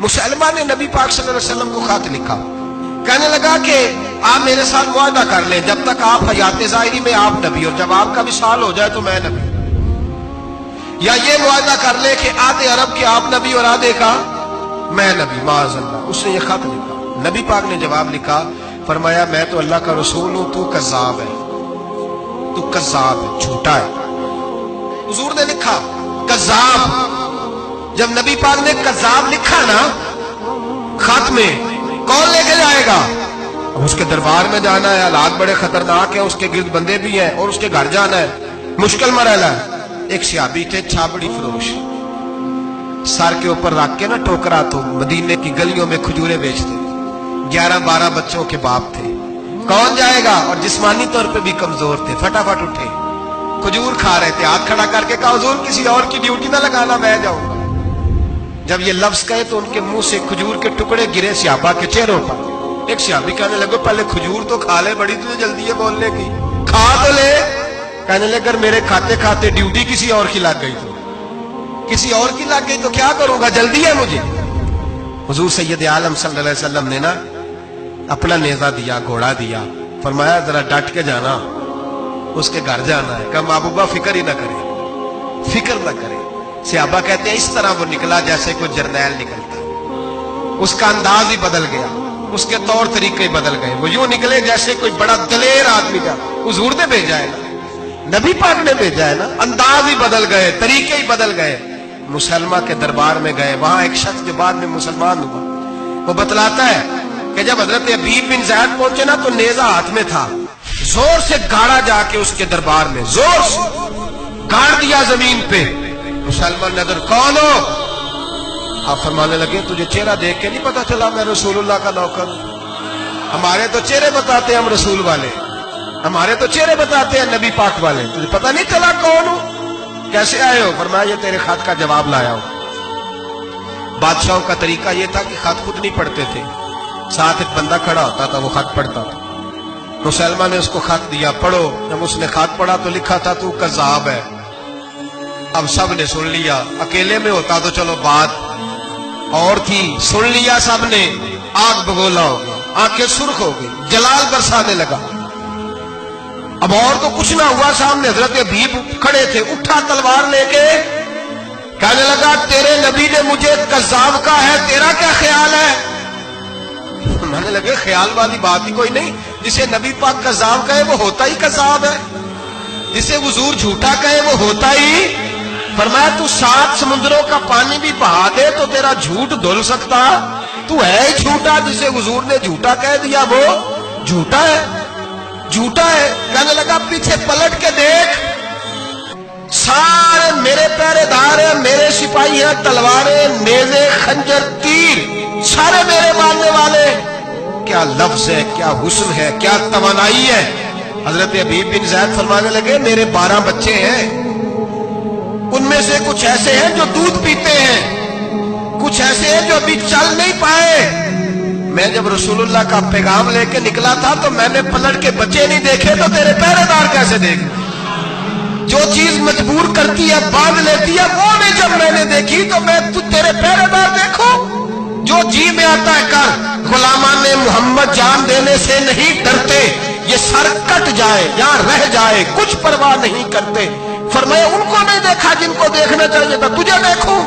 مسلمہ نے نبی پاک صلی اللہ علیہ وسلم کو خط لکھا، کہنے لگا کہ آپ میرے ساتھ معاہدہ کر لیں، جب تک آپ حیات ظاہری میں آپ نبی، اور جب آپ کا وصال ہو جائے تو میں نبی، یا یہ معاہدہ کر لیں کہ آدھے عرب کے آپ نبی اور آدھے کا میں نبی، معاذ اللہ۔ اس نے یہ خط لکھا، نبی پاک نے جواب لکھا، فرمایا میں تو اللہ کا رسول ہوں، تو کذاب ہے، تو کذاب ہے، جھوٹا ہے۔ حضور نے لکھا کذاب۔ جب نبی پاک نے کذاب لکھا نا خط میں، کون لے کے جائے گا؟ اب اس کے دربار میں جانا ہے، حالات بڑے خطرناک ہیں، اس کے گرد بندے بھی ہیں، اور اس کے گھر جانا ہے، مشکل مرحلہ ہے۔ ایک صحابی تھے چھابڑی فروش، سر کے اوپر رکھ کے نا ٹوکرا، تو مدینے کی گلیوں میں کھجورے بیچتے، 11-12 بچوں کے باپ تھے۔ کون جائے گا؟ اور جسمانی طور پہ بھی کمزور تھے، فٹافٹ اٹھے، کھجور کھا رہے تھے، ہاتھ کھڑا کر کے کہا حضور کسی اور کی ڈیوٹی نہ لگانا، میں جاؤں گا۔ جب یہ لفظ کہے تو ان کے منہ سے کھجور کے ٹکڑے گرے صحابہ کے چہروں پر۔ ایک صحابی کہنے لگے پہلے کھجور تو کھا لے، بڑی تجھے جلدی ہے بولنے کی، کھا تو لے۔ کہنے لگے اگر میرے کھاتے کھاتے ڈیوٹی کسی اور کی لگ گئی تو، کسی اور کی لگ گئی تو کیا کروں گا، جلدی ہے مجھے۔ حضور سید عالم صلی اللہ علیہ وسلم نے نا اپنا نیزہ دیا، گھوڑا دیا، فرمایا ذرا ڈٹ کے جانا، اس کے گھر جانا ہے۔ کہا محبوبہ فکر ہی نہ کرے، فکر نہ کرے۔ صحابہ کہتے ہیں اس طرح وہ نکلا جیسے کوئی جرنیل نکلتا، اس کا انداز ہی بدل گیا، اس کے طور طریقے بدل گئے، وہ یوں نکلے جیسے کوئی بڑا دلیر آدمی کا۔ حضور نے بھیجا ہے نا، نبی پاک نے بھیجا ہے نا، انداز ہی بدل گئے، طریقے ہی بدل گئے۔ مسلمہ کے دربار میں گئے، وہاں ایک شخص جو بعد میں مسلمان ہوا، وہ بتلاتا ہے کہ جب حضرت حبیب بن زید پہنچے نا تو نیزہ ہاتھ میں تھا، زور سے گاڑا جا کے اس کے دربار میں، زور سے گاڑ دیا زمین پہ۔ مسلمان نظر کون ہو؟ آپ فرمانے لگے تجھے چہرہ دیکھ کے نہیں پتا چلا میں رسول اللہ کا نوکر ہوں؟ ہمارے تو چہرے بتاتے ہیں ہم رسول والے، ہمارے تو چہرے بتاتے ہیں نبی پاک والے، تجھے پتا نہیں چلا کون ہوں؟ کیسے آئے ہو؟ فرمایا یہ تیرے خط کا جواب لایا ہوں۔ بادشاہوں کا طریقہ یہ تھا کہ خط خود نہیں پڑھتے تھے، ساتھ ایک بندہ کھڑا ہوتا تھا، وہ خط پڑھتا تھا۔ مسلمہ نے اس کو خط دیا، پڑھو۔ جب اس نے خط پڑھا تو لکھا تھا تو کذاب ہے۔ اب سب نے سن لیا، اکیلے میں ہوتا تو چلو بات اور تھی، سن لیا سب نے، آگ بگولا ہو گیا، آنکھیں سرخ ہو گئی، جلال برسانے لگا۔ اب اور تو کچھ نہ ہوا، سامنے حضرت حبیب کھڑے تھے، اٹھا تلوار لے کے کہنے لگا تیرے نبی نے مجھے کذاب کہا ہے، تیرا کیا خیال ہے؟ کہنے لگے خیال والی بات ہی کوئی نہیں، جسے نبی پاک کذاب کہے وہ ہوتا ہی کذاب ہے، جسے حضور جھوٹا کہے وہ ہوتا ہی۔ فرمایا تو 7 سمندروں کا پانی بھی بہا دے تو تیرا جھوٹ دھل سکتا، تو ہے ہی جھوٹا، جسے حضور نے جھوٹا کہہ دیا وہ جھوٹا ہے، جھوٹا ہے۔ کہنے لگا پیچھے پلٹ کے دیکھ، سارے میرے پہرے دار ہیں، میرے سپاہی ہیں، تلواریں، نیزے، خنجر، تیر، سارے میرے ماننے والے۔ کیا لفظ ہے، کیا حسن ہے، کیا توانائی ہے۔ حضرت حبیب بن زید فرمانے لگے میرے 12 بچے ہیں، ان میں سے کچھ ایسے ہیں جو دودھ پیتے ہیں، کچھ ایسے ہیں جو ابھی چل نہیں پائے۔ میں جب رسول اللہ کا پیغام لے کے نکلا تھا تو میں نے پلٹ کے بچے نہیں دیکھے تو تیرے پہرے دار کیسے دیکھ؟ جو چیز مجبور کرتی ہے باندھ لیتی ہے، وہ نہیں جب میں نے دیکھی تو میں تیرے پہرے دار دیکھوں؟ جو جی میں آتا ہے کر، غلامان محمد جان دینے سے نہیں ڈرتے، یہ سر کٹ جائے یا رہ جائے کچھ پرواہ نہیں کرتے۔ فرمایا ان کو نہیں دیکھا جن کو دیکھنا چاہیے تھا، تجھے دیکھوں؟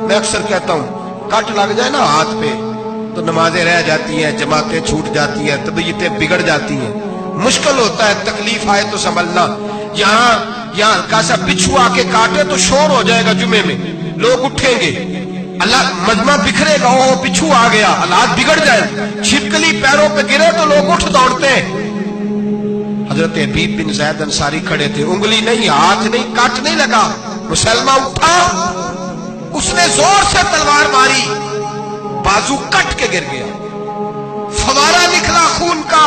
میں اکثر کہتا ہوں کٹ لگ جائے نا ہاتھ پہ تو نمازیں رہ جاتی ہیں، جماعتیں چھوٹ جاتی ہیں، طبیعتیں بگڑ جاتی ہیں، مشکل ہوتا ہے، تکلیف آئے تو سنبھلنا۔ یہاں ہلکا سا بچھو آ کے کاٹے تو شور ہو جائے گا، جمعے میں لوگ اٹھیں گے، اللہ مجمع بکھرے گا، وہ بچھو آ گیا، حالات بگڑ جائے، چھپکلی پیروں پہ گرے تو لوگ اٹھ دوڑتے ہیں۔ حضرت حبیب بن زید انصاری کھڑے تھے، انگلی نہیں، ہاتھ نہیں، کٹ نہیں لگا۔ مسلمہ اٹھا، اس نے زور سے تلوار ماری، بازو کٹ کے گر گیا، فوارہ نکلا خون کا۔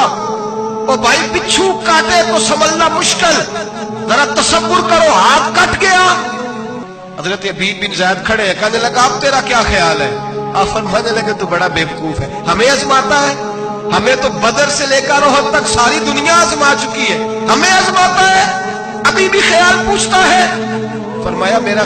اور بھائی بچھو کاٹے تو سنبھلنا مشکل، ذرا تصور کرو، ہاتھ کٹ گیا۔ حضرت حبیب بن زید کھڑے، کہنے لگا اب تیرا کیا خیال ہے؟ آپ فرمانے لگے تو بڑا بیوقوف ہے، ہمیں آزماتا ہے، ہمیں تو بدر سے لے کر احد تک ساری دنیا آزما چکی ہے، ہمیں آزماتا ہے، ابھی بھی خیال پوچھتا ہے۔ فرمایا میرا